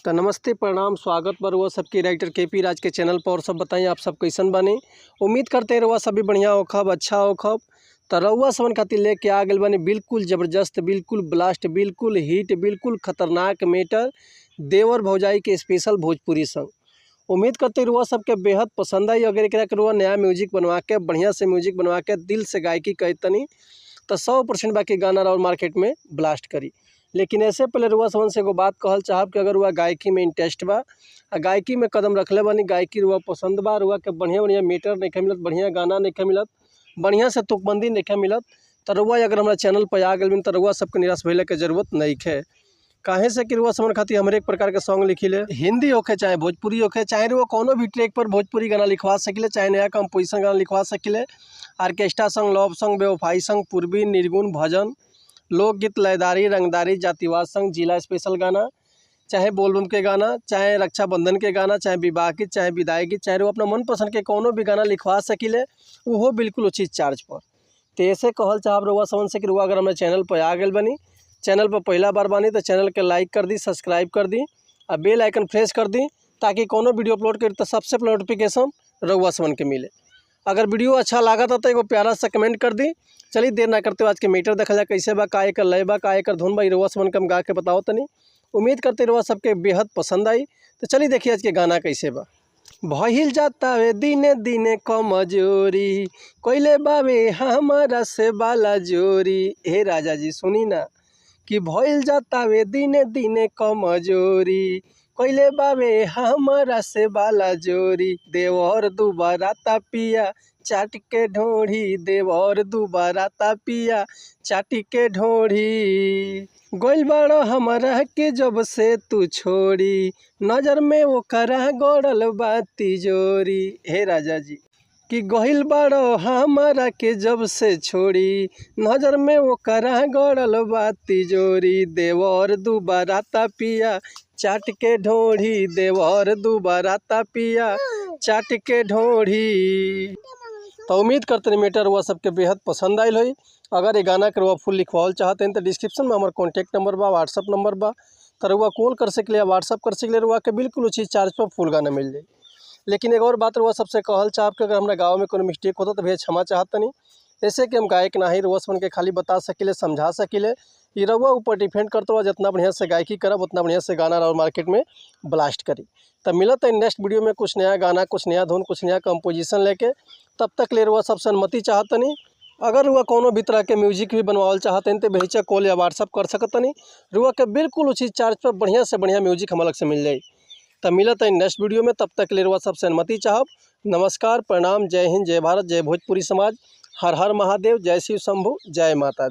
तो नमस्ते प्रणाम स्वागत बा रउआ सबके राइटर केपी राज के चैनल पर। और सब बताइए आप सब कैसन बानी। उम्मीद करते रउआ सभी बढ़िया होखब, अच्छा होखब। तो रउआ सबन खातिर लेके आ गइल बानी बिल्कुल ज़बरदस्त, बिल्कुल ब्लास्ट, बिल्कुल हिट, बिल्कुल खतरनाक मैटर देवर भौजाई के स्पेशल भोजपुरी सॉन्ग। उम्मीद करते रउआ सबके बेहद पसंद आई। अगर एकरा के रउआ नया म्यूजिक बनवा के, बढ़िया से म्यूजिक बनवा के दिल से गायकी कैतनी तो 100% बाकी गाना और मार्केट में ब्लास्ट करी। लेकिन ऐसे पहले रुआ समन से एगो बात कहल चाहब कि अगर रुआ गायकी में इंटरेस्ट बा, गायकी में कदम रखले बानी, गायकी रुआ पसंद बा, रुआ के बढ़िया बढ़िया मीटर नहीं मिलत, बढ़िया गाना नहीं मिलत, बढ़िया से तुकबंदी नहीं मिलत, तो रुआ अगर हमारा चैनल पर आ गए तो रुआ सबके निराश भइले के जरूरत नहीं है। काहे से कि रुआ समन खातिर हम एक प्रकार के सॉन्ग लिखिले, हिंदी होके चाहे भोजपुरी होके, चाहे रुआ कोनो भी ट्रैक पर भोजपुरी गाना लिखवा सकिले, चाहे नया कंपोजिशन गाना लिखवा सकिले, आर्केस्ट्रा सॉन्ग, लव सॉन्ग, बेवफाई सॉन्ग, पूर्वी, निर्गुण, भजन, लोकगीत, लयदारी, रंगदारी, जातिवाद संग, जिला स्पेशल गाना, चाहे बोलबम के गाना, चाहे रक्षाबंधन के गाना, चाहे विवाह गीत, चाहे विदाई गीत, चाहे वो अपना मनपसंद के कोनो भी गाना लिखवा सकिले, वो बिल्कुल उचित चार्ज पर। तो ऐसे कहल चाहब रुआ समझ से कि रुआ अगर हमारे चैनल पर आ गए बनी, चैनल पर पहला बार बानी तो चैनल के लाइक कर दी, सब्सक्राइब कर दी और बेल आइकन प्रेस कर दी, ताकि कोनो वीडियो अपलोड करी तो सबसे पहले नोटिफिकेशन रुआ समन के मिले। अगर वीडियो अच्छा लगा था तो एगो प्यारा सा कमेंट कर दी। चलिए देर ना करते हुए आज के मीटर देखा जाए कैसे बा, का एकर लय बा, का एकर धुन बा, रुआ समन के हम गा के बताओ तनी। उम्मीद करते रुआ सबके बेहद पसंद आई। तो चलिए देखिए आज के गाना कैसे बा। भइल जाता वे दिने दिने कमजोरी, कोइले बावे हमारा से बाला जोरी। हे राजा जी सुनी ना कि भइल जाता वे दिने दिने कमजोरी, कोइले बावे हमारा से बाला जोरी। देवर दुबारा पिया चाट के ढोढ़ी, देवर दुबारा पिया चाट के ढोढ़ी। गोइल बाड़ो हमारा के जब से तू छोड़ी, नजर में वो करा गड़ल बा तिजोरी। हे राजा जी कि गोइल बाड़ो हमारा के जब से छोड़ी, नजर में वो करा गड़ल बा तिजोरी। देवर दुबारा पिया चाट के ढोढ़ी, देवर दुबारा पिया चाट के ढोढ़ी। तो उम्मीद करते हैं मैटर हुआ सबके बेहद पसंद आयल हुई। अगर ये गाना के रुआ फुल लिखवाल चाहते हैं तो डिस्क्रिप्शन में हमारा कॉन्टैक्ट नंबर बा, व्हाट्सअप नंबर बा, तो रुआ कॉल कर सकले, व्हाट्सअप कर सकले, रुआ के बिल्कुल उचित चार्ज पर फुल गाना मिल जाए। लेकिन एक और बात रुआ सबसे कहल चाहब कि अगर हमारे गाँव में कोई मिस्टेक होता तो भैया क्षमा चाहता नहीं। ऐसे कि हम गायक ना ही रुआ समन के खाली बता सकिले, समझा सकिले, ये रुआ ऊपर डिपेंड करते हुआ जितना बढ़िया से गायकी करब उतना बढ़िया से गाना और मार्केट में ब्लास्ट करी। तब मिलता है नेक्स्ट वीडियो में कुछ नया गाना, कुछ नया धुन, कुछ नया कंपोजिशन लेके। तब तक ले रुआ सबसे अनुमति चाहतनी। अगर रुआ कोनो भी तरह के म्यूजिक भी बनवाल चाहते हैं तो बेहिचक कॉल या व्हाट्सअप कर सकतनी। रुआ के बिल्कुल उचित चार्ज पर बढ़िया से बढ़िया म्यूजिक हम अलग से मिल जाए। तब मिलता है नेक्स्ट वीडियो में, तब तक ले रुआ सबसे अनुमति चाहब। नमस्कार, प्रणाम, जय हिंद, जय भारत, जय भोजपुरी समाज, हर हर महादेव, जय शिव शंभु, जय माता।